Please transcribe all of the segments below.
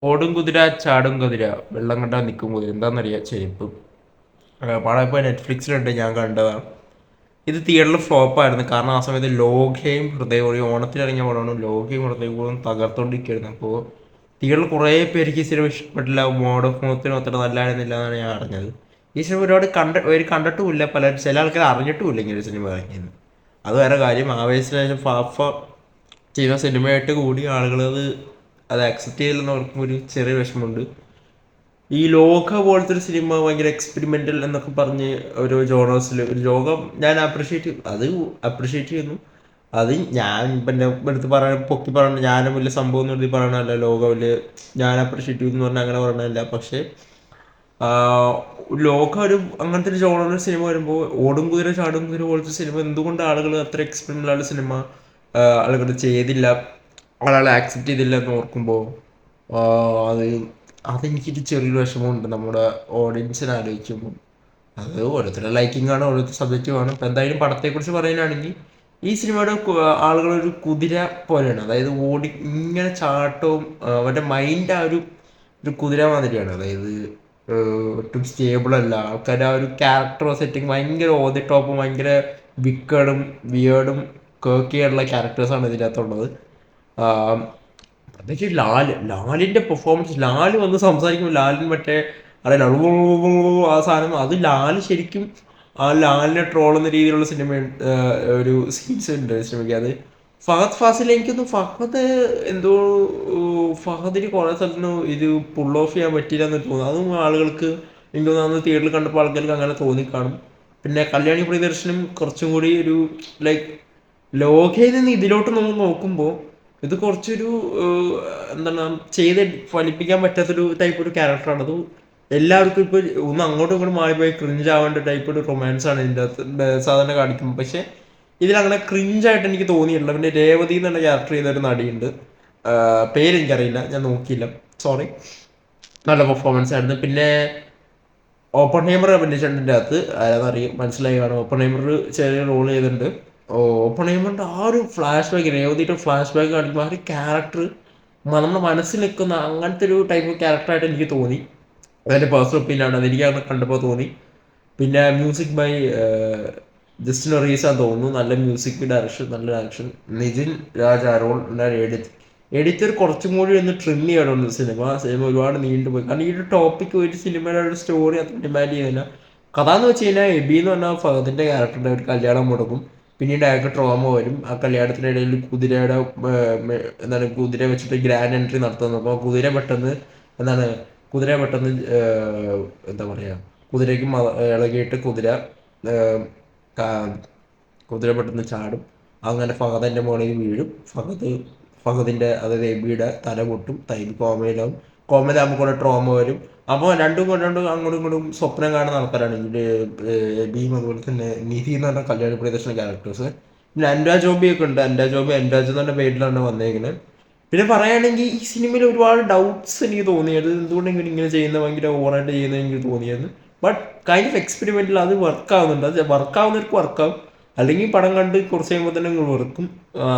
ഓടും കുതിര ചാടും കുതിര വെള്ളം കണ്ടാ നിൽക്കും കുതിര എന്താണെന്നറിയാം ചെരുപ്പ്. പടം ഇപ്പോൾ നെറ്റ്ഫ്ലിക്സിലുണ്ട്, ഞാൻ കണ്ടതാണ്. ഇത് തിയേറ്ററിൽ ഫ്ലോപ്പായിരുന്നു, കാരണം ആ സമയത്ത് ലോകയും ഹൃദയവും ഓണത്തിനിറങ്ങിയ പടമാണ്. ലോകയും ഹൃദയവും തകർത്തോണ്ടിരിക്കുകയായിരുന്നു. അപ്പോൾ തിയേറ്ററിൽ കുറേ പേർക്ക് ഈ സിനിമ ഇഷ്ടപ്പെട്ടില്ല, മോഡ് ഓഫ് മൗത്തിന് അത്ര നല്ലതായിരുന്നില്ല എന്നാണ് ഞാൻ അറിഞ്ഞത്. ഈ സിനിമ ഒരുപാട് പേര് കണ്ടിട്ടുമില്ല, ചില ആൾക്കാർ അറിഞ്ഞിട്ടുമില്ല ഇങ്ങനെ ഒരു സിനിമ ഇറങ്ങിയെന്ന്. അത് വേറെ കാര്യം. ആവേശത്തിലായാലും ഫാഫ ചെയ്യുന്ന സിനിമയായിട്ട് കൂടി ആളുകൾ അത് അക്സെപ്റ്റ് ചെയ്തില്ലെന്ന് ഓർക്കുമ്പോൾ ഒരു ചെറിയ വിഷമമുണ്ട്. ഈ ലോക പോലത്തെ ഒരു സിനിമ ഭയങ്കര എക്സ്പെരിമെൻ്റൽ എന്നൊക്കെ പറഞ്ഞ് ഒരു ജോണേഴ്സിൽ ഒരു ലോകം ഞാൻ അപ്രിഷ്യേറ്റ് ചെയ്യുന്നു. അത് ഞാൻ പിന്നെ എടുത്ത് പറയാൻ പൊക്കി പറയണ ഞാനും വലിയ സംഭവം എന്ന് എഴുതി പറയണല്ല. ലോകം വലിയ ഞാൻ അപ്രിഷ്യേറ്റ് ചെയ്യുന്നു പറഞ്ഞാൽ അങ്ങനെ പറയണല്ല. പക്ഷേ ലോകം ഒരു അങ്ങനത്തെ ഒരു ജോണർ സിനിമ വരുമ്പോൾ ഓടും കുതിര ചാടും കുതിര പോലത്തെ സിനിമ എന്തുകൊണ്ട് ആളുകൾ അത്ര എക്സ്പെരിമെൻ്റൽ സിനിമ ആളുകൾ ചെയ്തില്ല, ആളുകളെ ആക്സെപ്റ്റ് ചെയ്തില്ല എന്ന് ഓർക്കുമ്പോൾ അത് അതെനിക്കൊരു ചെറിയൊരു വിഷമമുണ്ട് നമ്മുടെ ഓഡിയൻസിനെ ആലോചിക്കുമ്പോൾ. അത് ഓരോരുത്തരുടെ ലൈക്കിംഗ് ആണ്, ഓരോരുത്തർ സബ്ജക്റ്റീവാണ്. ഇപ്പം എന്തായാലും പടത്തെക്കുറിച്ച് പറയുകയാണെങ്കിൽ ഈ സിനിമയുടെ ആളുകളൊരു കുതിര പോലെയാണ്. അതായത് ഓടി ഇങ്ങനെ ചാട്ടവും അവരുടെ മൈൻഡ് ആ ഒരു കുതിര മാതിരിയാണ്. അതായത് ഒട്ടും സ്റ്റേബിൾ അല്ല. ആൾക്കാരുടെ ആ ഒരു ക്യാരക്ടർ സെറ്റിങ് ഭയങ്കര ഓവർ ദി ടോപ്പും ഭയങ്കര വിക്കേഡും വിയേർഡും കേക്കിയായിട്ടുള്ള ക്യാരക്ടേഴ്സാണ് ഇതിനകത്തുള്ളത്. പ്രത്യേകിച്ച് ലാലിൻ്റെ പെർഫോമൻസ്, ലാൽ വന്ന് സംസാരിക്കുമ്പോൾ ലാലിന് മറ്റേ അറിയില്ല ആ സാധനം, അത് ലാൽ ശരിക്കും ആ ലാലിനെ ട്രോളുന്ന രീതിയിലുള്ള സിനിമ ഒരു സീൻസ് ഉണ്ട് സിനിമയ്ക്ക്. അത് ഫഹദ് ഫാസിൽ എനിക്കൊന്ന് ഫഹദ് എന്തോ ഫഹദിന് കുറേ സ്ഥലത്തുനിന്ന് ഇത് പുൾ ഓഫ് ചെയ്യാൻ പറ്റില്ല എന്ന് തോന്നുന്നു. അതും ആളുകൾക്ക് എനിക്ക് തോന്നുന്നു തിയേറ്ററിൽ കണ്ടപ്പോൾ ആൾക്കാർക്ക് അങ്ങനെ തോന്നിക്കാണും. പിന്നെ കല്യാണി പ്രിയദർശനും കുറച്ചും കൂടി ഒരു ലൈക്ക് ലോകയിൽ നിന്ന് ഇതിലോട്ട് നമ്മൾ നോക്കുമ്പോൾ ഇത് കുറച്ചൊരു എന്താണ് ചെയ്ത് ഫലിപ്പിക്കാൻ പറ്റാത്തൊരു ടൈപ്പ് ഒരു ക്യാരക്ടറാണ്. അത് എല്ലാവർക്കും ഇപ്പോൾ ഒന്ന് അങ്ങോട്ടും ഇങ്ങോട്ടും മാറിപ്പോയി ക്രിഞ്ച് ആവേണ്ട ടൈപ്പ് ഒരു റൊമാൻസ് ആണ് ഇതിൻ്റെ അകത്ത് സാധാരണ കാണിക്കുമ്പോൾ. പക്ഷേ ഇതിലങ്ങനെ ക്രിഞ്ചായിട്ട് എനിക്ക് തോന്നിയിട്ടില്ല. പിന്നെ രേവതി എന്നുള്ള ക്യാരക്ടർ ചെയ്തൊരു നടിയുണ്ട്, പേരെനിക്കറിയില്ല, ഞാൻ നോക്കിയില്ല, സോറി. നല്ല പെർഫോമൻസ് ആയിരുന്നു. പിന്നെ ഓപ്പൺഹൈമർ അഭിനയിച്ചിട്ടുണ്ട് അകത്ത്, ആരാന്നറിയും മനസ്സിലായി കാണും. ഓപ്പൺഹൈമർ ചെറിയ റോൾ ചെയ്തിട്ടുണ്ട്. ഓപ്പൺഹൈമറിൻ്റെ ആ ഒരു ഫ്ലാഷ് ബാക്ക്, രേവതിയുടെ ഫ്ലാഷ് ബാക്ക് കാണിക്കുമ്പോൾ ആ ഒരു ക്യാരക്ടർ നമ്മുടെ മനസ്സിൽ നിൽക്കുന്ന അങ്ങനത്തെ ഒരു ടൈപ്പ് ക്യാരക്ടറായിട്ട് എനിക്ക് തോന്നി. അതെൻ്റെ പേഴ്സണൽ ഒപ്പീനിയനാണ്, അതെനിക്ക് അങ്ങനെ കണ്ടപ്പോൾ തോന്നി. പിന്നെ മ്യൂസിക് ബൈ ജസ്റ്റിൻ ഒറീസാന്ന് തോന്നുന്നു. നല്ല മ്യൂസിക് ഡയറക്ഷൻ, നല്ല ഡയറക്ഷൻ. നിതിൻ രാജ് അരോൾ എഡിറ്റർ കുറച്ചും കൂടി ഒന്ന് ട്രിം ചെയ്യണമുണ്ട്. സിനിമ ഒരുപാട് നീണ്ടുപോയി. കാരണം ഈ ഒരു ടോപ്പിക്ക് ഒരു സിനിമയുടെ ഒരു സ്റ്റോറി അത്ര ഡിമാൻഡ് ചെയ്യുന്നില്ല. കഥ എന്ന് വെച്ച് കഴിഞ്ഞാൽ എബി എന്ന് പറഞ്ഞാൽ ഫഹദിൻ്റെ ക്യാരക്ടറിൻ്റെ ഒരു കല്യാണം മുടക്കും. പിന്നീട് അയാൾക്ക് ട്രോമ വരും. ആ കല്യാണത്തിനിടയിൽ കുതിരയുടെ എന്താണ് കുതിര വെച്ചിട്ട് ഗ്രാൻഡ് എൻട്രി നടത്തുന്നത്. അപ്പോൾ എന്താണ് കുതിര പെട്ടെന്ന് എന്താ പറയുക, കുതിരയ്ക്ക് ഇളകിയിട്ട് കുതിര പെട്ടെന്ന് ചാടും. അങ്ങനെ ഫഹദിൻ്റെ മുകളിൽ വീഴും. ഫഹദിൻ്റെ അതായത് എബിയുടെ തല പൊട്ടും, തൈബ് കോമയിലാവും. കോമയിലാകുമ്പോൾ കൂടെ ട്രോമ വരും. അപ്പോൾ രണ്ടും അങ്ങോട്ടും ഇങ്ങോട്ടും സ്വപ്നം കാണുന്ന ആൾക്കാരാണ് ഇതിൻ്റെ എബിയും അതുപോലെ തന്നെ നിധി എന്ന് പറഞ്ഞ കല്യാണ പ്രിയദർശന ക്യാരക്ടേഴ്സ്. പിന്നെ അൻരാ ജോബിയൊക്കെ ഉണ്ട്. എൻരാജ് എന്ന് പറഞ്ഞ പേരിലാണ് വന്നേക്കുന്നത്. പിന്നെ പറയുകയാണെങ്കിൽ ഈ സിനിമയിൽ ഒരുപാട് ഡൗട്ട്സ് എനിക്ക് തോന്നിയത്, എന്തുകൊണ്ടെങ്കിലും ഇങ്ങനെ ചെയ്യുന്നത് ഭയങ്കര ഓവറായിട്ട് ചെയ്യുന്നത് എനിക്ക് തോന്നിയത്. ബട്ട് കൈൻഡ് ഓഫ് എക്സ്പെരിമെൻറ്റിൽ അത് വർക്കാവുന്നുണ്ട്. അത് വർക്കാവുന്നവർക്ക് വർക്കാവും, അല്ലെങ്കിൽ പടം കണ്ട് കുറച്ച് കഴിയുമ്പോൾ തന്നെ നിങ്ങൾ വെറുക്കും.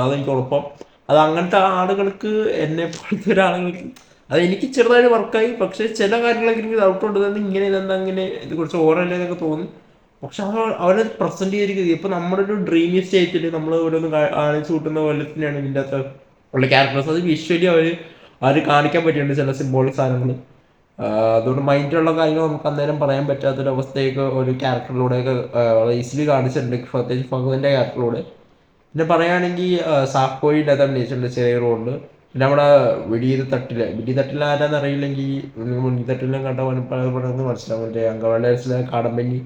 അതെനിക്ക് ഉറപ്പാണ്. അത് അങ്ങനത്തെ ആളുകൾക്ക്, എന്നെ പോലത്തെ ഒരാളുകൾക്ക് അത് എനിക്ക് ചെറുതായിട്ട് വർക്കായി. പക്ഷേ ചില കാര്യങ്ങളൊക്കെ എനിക്ക് ഡൗട്ട് ഉണ്ട്, ഇങ്ങനെ ഇതെന്താ അങ്ങനെ ഇത് കുറച്ച് ഓവറല്ലേ എന്നൊക്കെ തോന്നും. പക്ഷെ അവരത് പ്രസൻറ്റ് ചെയ്തിരിക്കുന്നത് ഇപ്പം നമ്മുടെ ഒരു ഡ്രീമി സ്റ്റേറ്റിൽ നമ്മൾ ഓരോന്ന് ആണിച്ച് കൂട്ടുന്ന പോലെ തന്നെയാണ് ഇതിൻ്റെ അകത്ത് ഉള്ള ക്യാരക്ടേഴ്സ്. അത് വിഷ്വലി അവർ കാണിക്കാൻ പറ്റിയിട്ടുണ്ട് ചില സിംബോളിക് സാധനങ്ങൾ. അതുകൊണ്ട് മൈൻഡിലുള്ള കാര്യങ്ങൾ നമുക്ക് അന്നേരം പറയാൻ പറ്റാത്തൊരവസ്ഥയൊക്കെ ഒരു ക്യാരക്ടറിലൂടെയൊക്കെ ഈസിലി കാണിച്ചിട്ടുണ്ട്, പ്രത്യേകിച്ച് ഫഹദിൻ്റെ ക്യാരക്ടറിലൂടെ. പിന്നെ പറയുകയാണെങ്കിൽ സാക്കോയുടെ അത് അഭിനയിച്ചിട്ടുണ്ട് ചെറിയ റോളിൽ. പിന്നെ നമ്മുടെ വിടി തട്ടിൽ ആരാന്ന് അറിയില്ലെങ്കിൽ മുടി തട്ടിലും കണ്ട പടമെന്ന് മനസ്സിലാവും. മറ്റേ അങ്കവാളിലെ കാടമ്പനി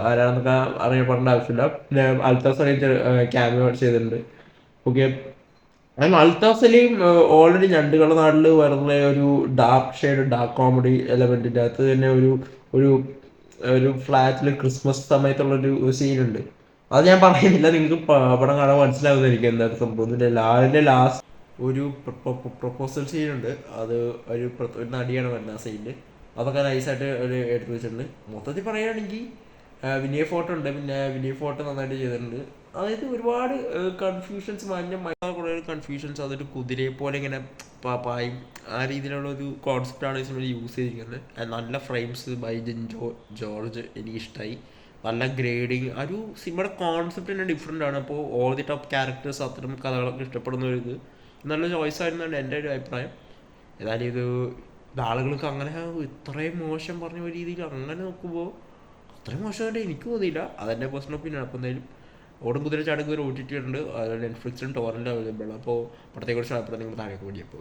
ആരാണെന്നൊക്കെ അറിയപ്പെടേണ്ട ആവശ്യമില്ല. പിന്നെ അൽത്താഫ് സലീം ക്യാമിയോ ചെയ്തിട്ടുണ്ട്. ഓക്കെ, അൽത്താഫ് സലീം ഓൾറെഡി ഞണ്ടുകളുടെ നാട്ടിൽ വരുന്ന ഒരു ഡാർക്ക് കോമഡി എലമെൻറ്റിൻ്റെ അകത്ത് തന്നെ ഒരു ഒരു ഫ്ലാറ്റിൽ ക്രിസ്മസ് സമയത്തുള്ളൊരു സീനുണ്ട്. അത് ഞാൻ പറയുന്നില്ല, നിങ്ങൾക്ക് പടം കാണാൻ മനസ്സിലാവുന്നതായിരിക്കും എന്താണ് സംഭവം. ലാലിൻ്റെ ലാസ്റ്റ് ഒരു പ്രൊപ്പോസൽ സീനുണ്ട്. അത് ഒരു നടിയാണ് വരുന്നത് ആ സീനിൽ. അതൊക്കെ നൈസായിട്ട് ഒരു എടുത്തു വെച്ചിട്ടുണ്ട്. മൊത്തത്തിൽ പറയുകയാണെങ്കിൽ വിനയ് ഫോർട്ട് ഉണ്ട്. പിന്നെ വിനയ് ഫോർട്ട് നന്നായിട്ട് ചെയ്തിട്ടുണ്ട്. അതായത് ഒരുപാട് കൺഫ്യൂഷൻസ് കുറേ കൺഫ്യൂഷൻസ്, അതൊരു കുതിരയെ പോലെ ഇങ്ങനെ പായും ആ രീതിയിലുള്ള ഒരു കോൺസെപ്റ്റാണ് ഈ സിനിമയിൽ യൂസ് ചെയ്തിരിക്കുന്നത്. നല്ല ഫ്രെയിംസ് ബൈ ജോർജ് എനിക്കിഷ്ടമായി. നല്ല ഗ്രേഡിങ്, ഒരു സിനിമയുടെ കോൺസെപ്റ്റ് തന്നെ ഡിഫറെൻ്റ് ആണ്. അപ്പോൾ ഓൾ ദി ടോപ്പ് ക്യാരക്ടേഴ്സ് അത്തരം കഥകളൊക്കെ ഇഷ്ടപ്പെടുന്ന ഒരു ഇത് നല്ല ചോയ്സ് ആയിരുന്നാണ് എൻ്റെ ഒരു അഭിപ്രായം. ഏതായാലും ഇത് ആളുകൾക്ക് അങ്ങനെ ഇത്രയും മോശം പറഞ്ഞ ഒരു രീതിയിൽ അങ്ങനെ നോക്കുമ്പോൾ അത്രയും മോശമായിട്ട് എനിക്ക് തോന്നിയില്ല. അതെൻ്റെ പേഴ്സണൽ ഒപ്പീനിയൻ. അപ്പോൾ എന്തായാലും ഓടും കുതിര ചാടും ഒരു OTT ഉണ്ട്, നെറ്റ്ഫ്ലിക്സിലും ടോറൻ്റ് അവൈലബിൾ ആണ്. അപ്പോൾ പടത്തെക്കുറിച്ച് അഭിപ്രായം നിങ്ങൾ താഴെ കൂടിയപ്പോൾ